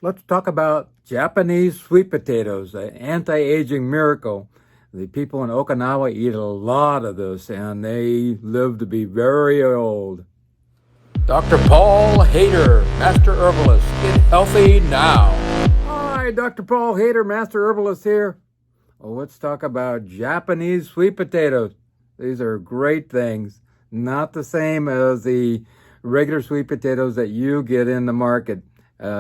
Let's talk about Japanese sweet potatoes, an anti-aging miracle. The people in Okinawa eat a lot of this, and they live to be very old. Dr. Paul Haider, Master Herbalist. Get healthy now. Hi, Dr. Paul Haider, Master Herbalist here. Well, let's talk about Japanese sweet potatoes. These are great things. Not the same as the regular sweet potatoes that you get in the market.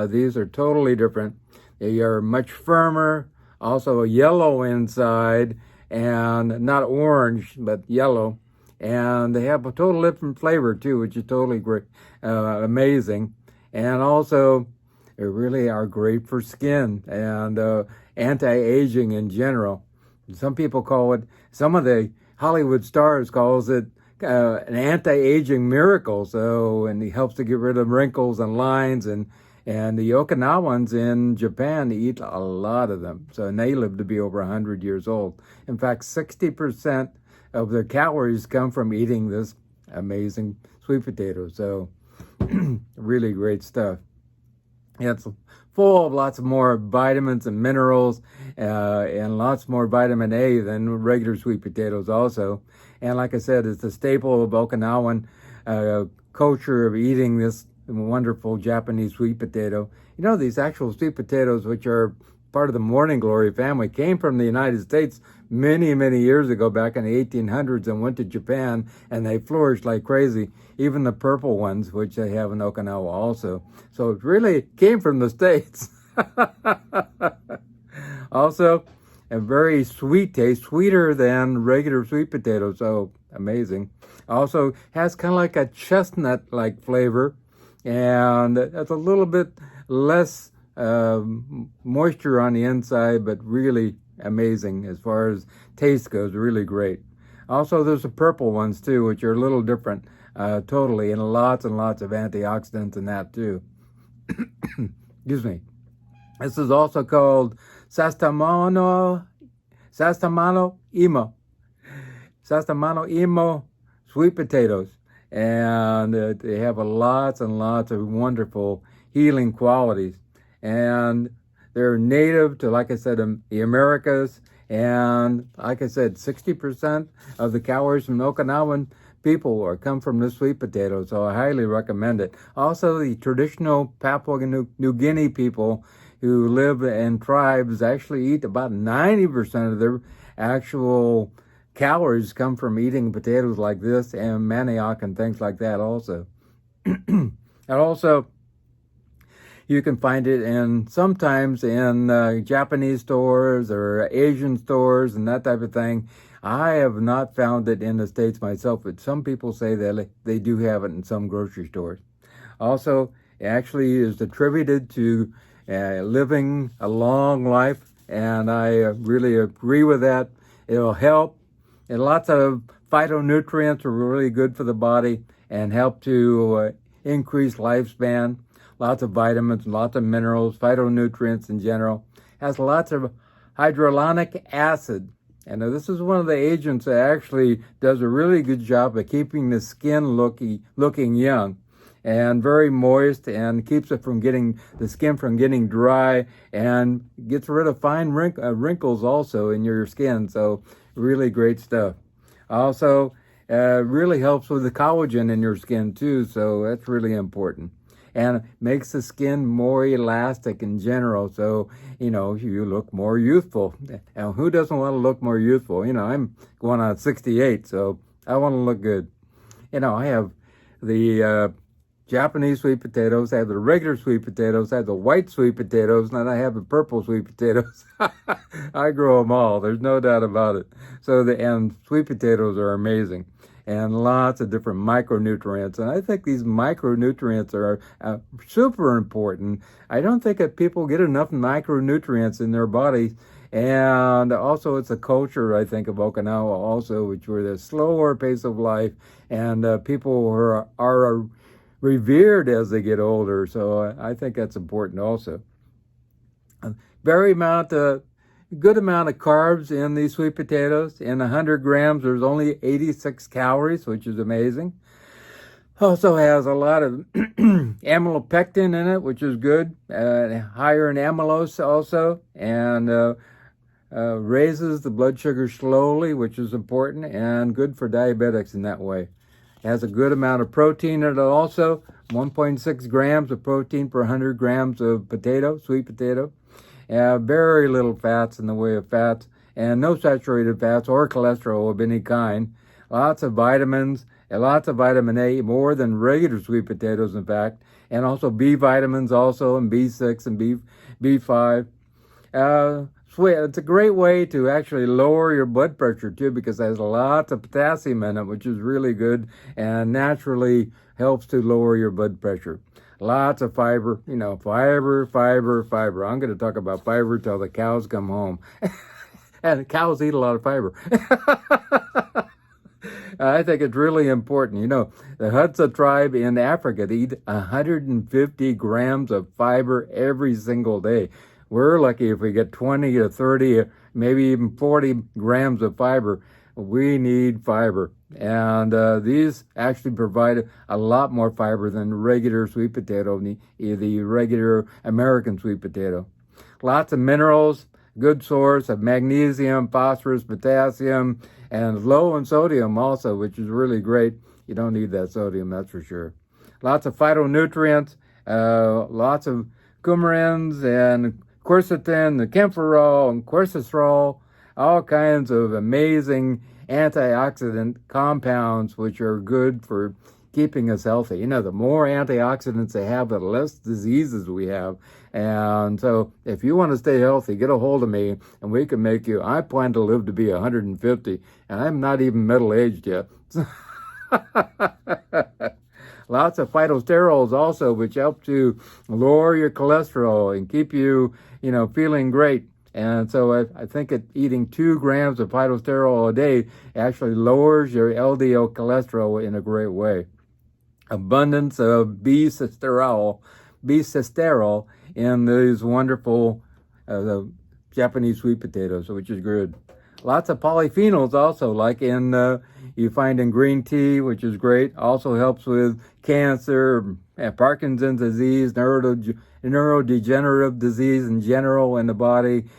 These are totally different. They are much firmer, also yellow inside, and not orange, but yellow. And they have a total different flavor too, which is totally great, amazing. And also, they really are great for skin and anti-aging in general. Some people call it, some of the Hollywood stars calls it an anti-aging miracle. So, and it helps to get rid of wrinkles and lines, and the Okinawans in Japan eat a lot of them. So, and they live to be over 100 years old. In fact, 60% of their calories come from eating this amazing sweet potato. So, really great stuff. It's full of lots of more vitamins and minerals, and lots more vitamin A than regular sweet potatoes also. And like I said, it's a staple of Okinawan culture of eating this wonderful Japanese sweet potato. You know, these actual sweet potatoes, which are part of the morning glory family, came from the United States many, many years ago, back in the 1800s, and went to Japan, and they flourished like crazy. Even the purple ones, which they have in Okinawa also. So it really came from the States. Also, a very sweet taste, sweeter than regular sweet potatoes. So amazing. Also has kind of like a chestnut-like flavor, and it's a little bit less moisture on the inside, but really amazing as far as taste goes. Really great. Also, there's the purple ones too, which are a little different, totally, and lots of antioxidants in that too. Excuse me. This is also called Sastamano Imo sweet potatoes, and they have lots and lots of wonderful healing qualities. And they're native to, like I said, the Americas. And like I said, 60% of the calories from Okinawan people come from this sweet potato. So I highly recommend it. Also, the traditional Papua New Guinea people who live in tribes actually eat about 90% of their actual calories come from eating potatoes like this, and manioc and things like that also. And also, you can find it sometimes in Japanese stores or Asian stores and that type of thing. I have not found it in the States myself, but some people say that they do have it in some grocery stores. Also, it actually is attributed to living a long life, and I really agree with that. It'll help. And lots of phytonutrients are really good for the body and help to increase lifespan. Lots of vitamins, lots of minerals, phytonutrients in general. Has lots of hyaluronic acid. And this is one of the agents that actually does a really good job of keeping the skin looking young and very moist, and keeps it from the skin from getting dry, and gets rid of fine wrinkles also in your skin. So really great stuff. Also, really helps with the collagen in your skin too. So that's really important. And makes the skin more elastic in general, so, you look more youthful. Now, who doesn't want to look more youthful? I'm going on 68, so I want to look good. I have the Japanese sweet potatoes, I have the regular sweet potatoes, I have the white sweet potatoes, and then I have the purple sweet potatoes. I grow them all, there's no doubt about it. And sweet potatoes are amazing. And lots of different micronutrients. And I think these micronutrients are super important. I don't think that people get enough micronutrients in their bodies. And also, it's a culture, I think, of Okinawa also, which were the slower pace of life, and people are revered as they get older. So I think that's important also. Good amount of carbs in these sweet potatoes. In 100 grams, there's only 86 calories, which is amazing. Also has a lot of amylopectin in it, which is good, higher in amylose also, and raises the blood sugar slowly, which is important, and good for diabetics in that way. It has a good amount of protein in it also, 1.6 grams of protein per 100 grams of potato, sweet potato. Very little fats in the way of fats, and no saturated fats or cholesterol of any kind. Lots of vitamins, and lots of vitamin A, more than regular sweet potatoes, in fact, and also B vitamins also, and B6 and B5. It's a great way to actually lower your blood pressure too, because it has lots of potassium in it, which is really good and naturally helps to lower your blood pressure. Lots of fiber, fiber, fiber, fiber. I'm going to talk about fiber till the cows come home. And cows eat a lot of fiber. I think it's really important. The Hadza tribe in Africa, they eat 150 grams of fiber every single day. We're lucky if we get 20 to 30, maybe even 40 grams of fiber. We need fiber. And these actually provide a lot more fiber than the regular sweet potato, the regular American sweet potato. Lots of minerals, good source of magnesium, phosphorus, potassium, and low in sodium also, which is really great. You don't need that sodium, that's for sure. Lots of phytonutrients, lots of coumarins and quercetin, the camphorol and quercetrol, all kinds of amazing antioxidant compounds which are good for keeping us healthy. The more antioxidants they have, the less diseases we have. And so if you want to stay healthy, get a hold of me and we can make you. I plan to live to be 150, and I'm not even middle-aged yet. Lots of phytosterols also, which help to lower your cholesterol and keep you, feeling great. And so I think that eating 2 grams of phytosterol a day actually lowers your LDL cholesterol in a great way. Abundance of B-cysterol in these wonderful Japanese sweet potatoes, which is good. Lots of polyphenols also, like you find in green tea, which is great. Also helps with cancer, Parkinson's disease, neurodegenerative disease in general in the body,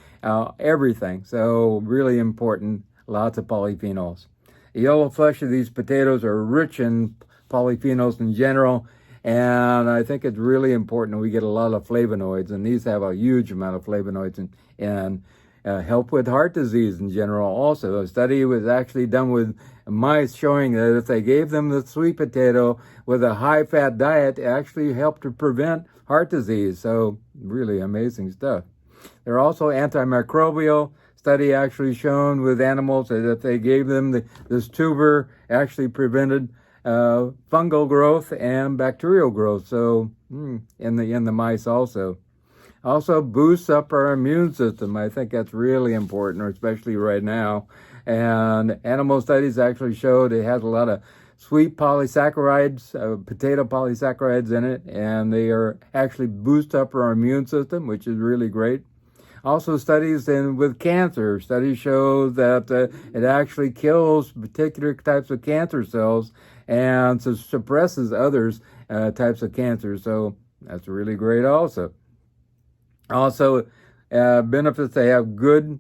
everything. So really important, lots of polyphenols. The yellow flesh of these potatoes are rich in polyphenols in general, and I think it's really important we get a lot of flavonoids, and these have a huge amount of flavonoids and help with heart disease in general also. A study was actually done with mice showing that if they gave them the sweet potato with a high-fat diet, it actually helped to prevent heart disease. So really amazing stuff. They're also antimicrobial. Study actually shown with animals that if they gave them this tuber, actually prevented fungal growth and bacterial growth. So in the mice also. Also boosts up our immune system. I think that's really important, especially right now. And animal studies actually showed it has a lot of sweet polysaccharides, potato polysaccharides in it, and they are actually boost up our immune system, which is really great. Also studies with cancer. Studies show that it actually kills particular types of cancer cells and suppresses others types of cancer. So that's really great also. Also, benefits they have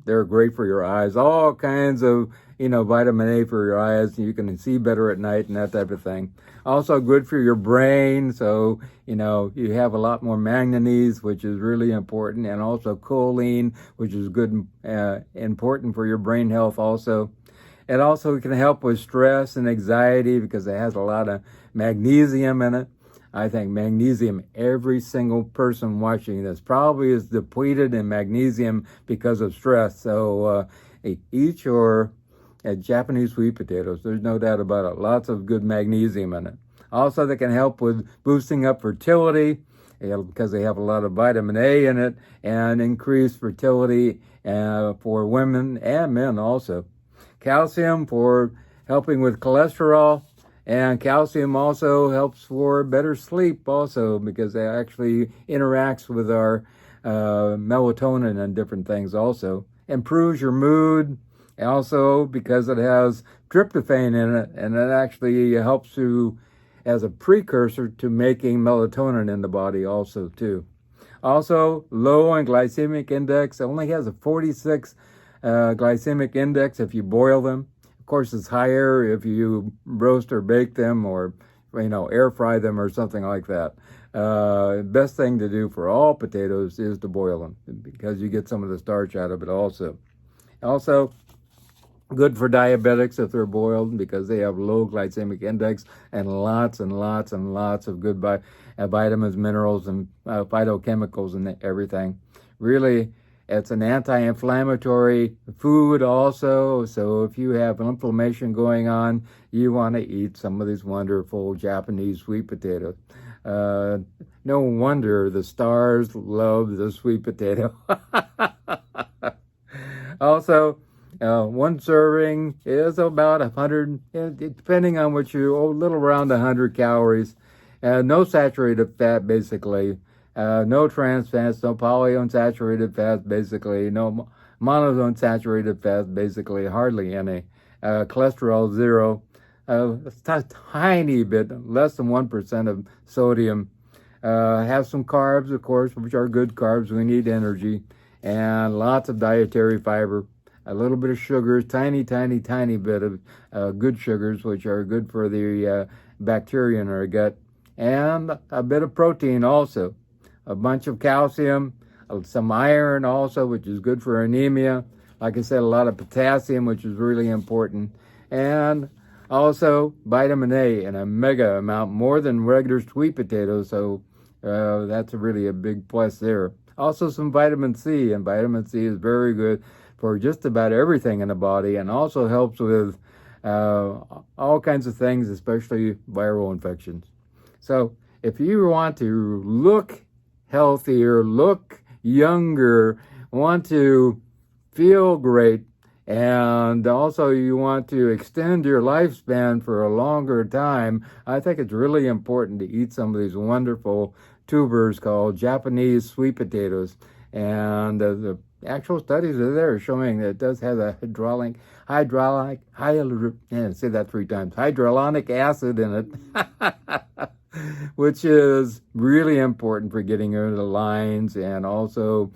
they're great for your eyes. All kinds of, vitamin A for your eyes. You can see better at night and that type of thing. Also good for your brain. So, you have a lot more manganese, which is really important. And also choline, which is good, important for your brain health also. It also can help with stress and anxiety because it has a lot of magnesium in it. I think magnesium, every single person watching this probably is depleted in magnesium because of stress. So eat your Japanese sweet potatoes. There's no doubt about it. Lots of good magnesium in it. Also, they can help with boosting up fertility because they have a lot of vitamin A in it and increase fertility for women and men also. Calcium for helping with cholesterol. And calcium also helps for better sleep also because it actually interacts with our melatonin and different things also. Improves your mood also because it has tryptophan in it, and it actually helps to as a precursor to making melatonin in the body also too. Also, low in glycemic index. It only has a 46 glycemic index if you boil them. Of course, it's higher if you roast or bake them, or air fry them or something like that. Best thing to do for all potatoes is to boil them, because you get some of the starch out of it also. Also, good for diabetics if they're boiled, because they have low glycemic index and lots and lots and lots of good vitamins, minerals, and phytochemicals and everything. Really, it's an anti-inflammatory food also. So if you have inflammation going on, you want to eat some of these wonderful Japanese sweet potatoes. No wonder the stars love the sweet potato. Also, one serving is about 100, depending on what a little around 100 calories. No saturated fat, basically. No trans fats, no polyunsaturated fats, basically. No monounsaturated fats, basically. Hardly any. Cholesterol, 0. A tiny bit, less than 1% of sodium. Have some carbs, of course, which are good carbs. We need energy. And lots of dietary fiber. A little bit of sugars, tiny bit of good sugars, which are good for the bacteria in our gut. And a bit of protein also. A bunch of calcium, some iron also, which is good for anemia. Like I said, a lot of potassium, which is really important. And also vitamin A in a mega amount, more than regular sweet potatoes. So that's really a big plus there. Also some vitamin C, and vitamin C is very good for just about everything in the body, and also helps with all kinds of things, especially viral infections. So if you want to look healthier, look younger, want to feel great, and also you want to extend your lifespan for a longer time, I think it's really important to eat some of these wonderful tubers called Japanese sweet potatoes. And the actual studies are there showing that it does have a hydrolonic acid in it, which is really important for getting rid of the lines, and also,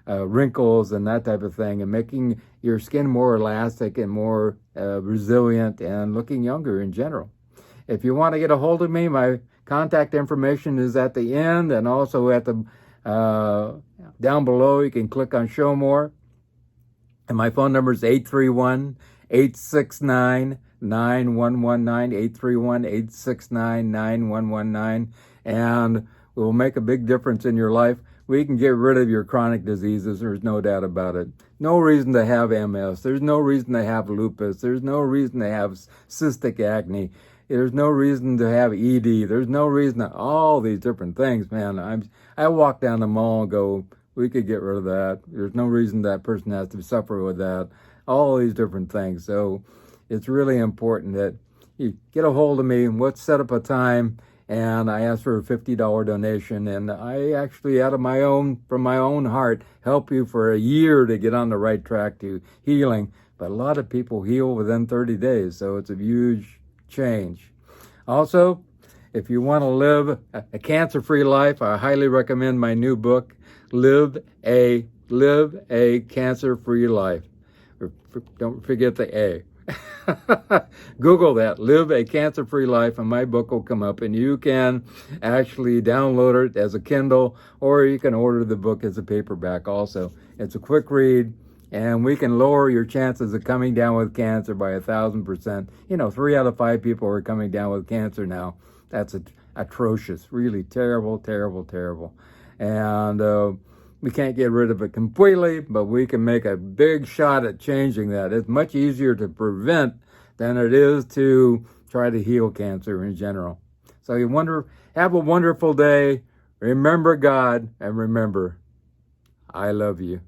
wrinkles and that type of thing, and making your skin more elastic and more resilient and looking younger in general. If you want to get a hold of me, my contact information is at the end, and also at the down below. You can click on Show More. And my phone number is 831-869-9119, 831-869-9119. And it will make a big difference in your life. We can get rid of your chronic diseases. There's no doubt about it. No reason to have MS. There's no reason to have lupus. There's no reason to have cystic acne. There's no reason to have ED. There's no reason to all these different things, man. I walk down the mall and go, we could get rid of that. There's no reason that person has to suffer with that. All these different things. So it's really important that you get a hold of me, and let's set up a time. And I ask for a $50 donation, and I actually, from my own heart, help you for a year to get on the right track to healing. But a lot of people heal within 30 days, so it's a huge change. Also, if you want to live a cancer-free life, I highly recommend my new book, Live a Cancer-Free Life. Don't forget the A. Google that, Live a Cancer-Free Life, and my book will come up, and you can actually download it as a Kindle, or you can order the book as a paperback also. It's a quick read, and we can lower your chances of coming down with cancer by 1,000%. 3 out of 5 people are coming down with cancer now. That's atrocious, really terrible. And we can't get rid of it completely, but we can make a big shot at changing that. It's much easier to prevent than it is to try to heal cancer in general. So have a wonderful day. Remember God, and remember, I love you.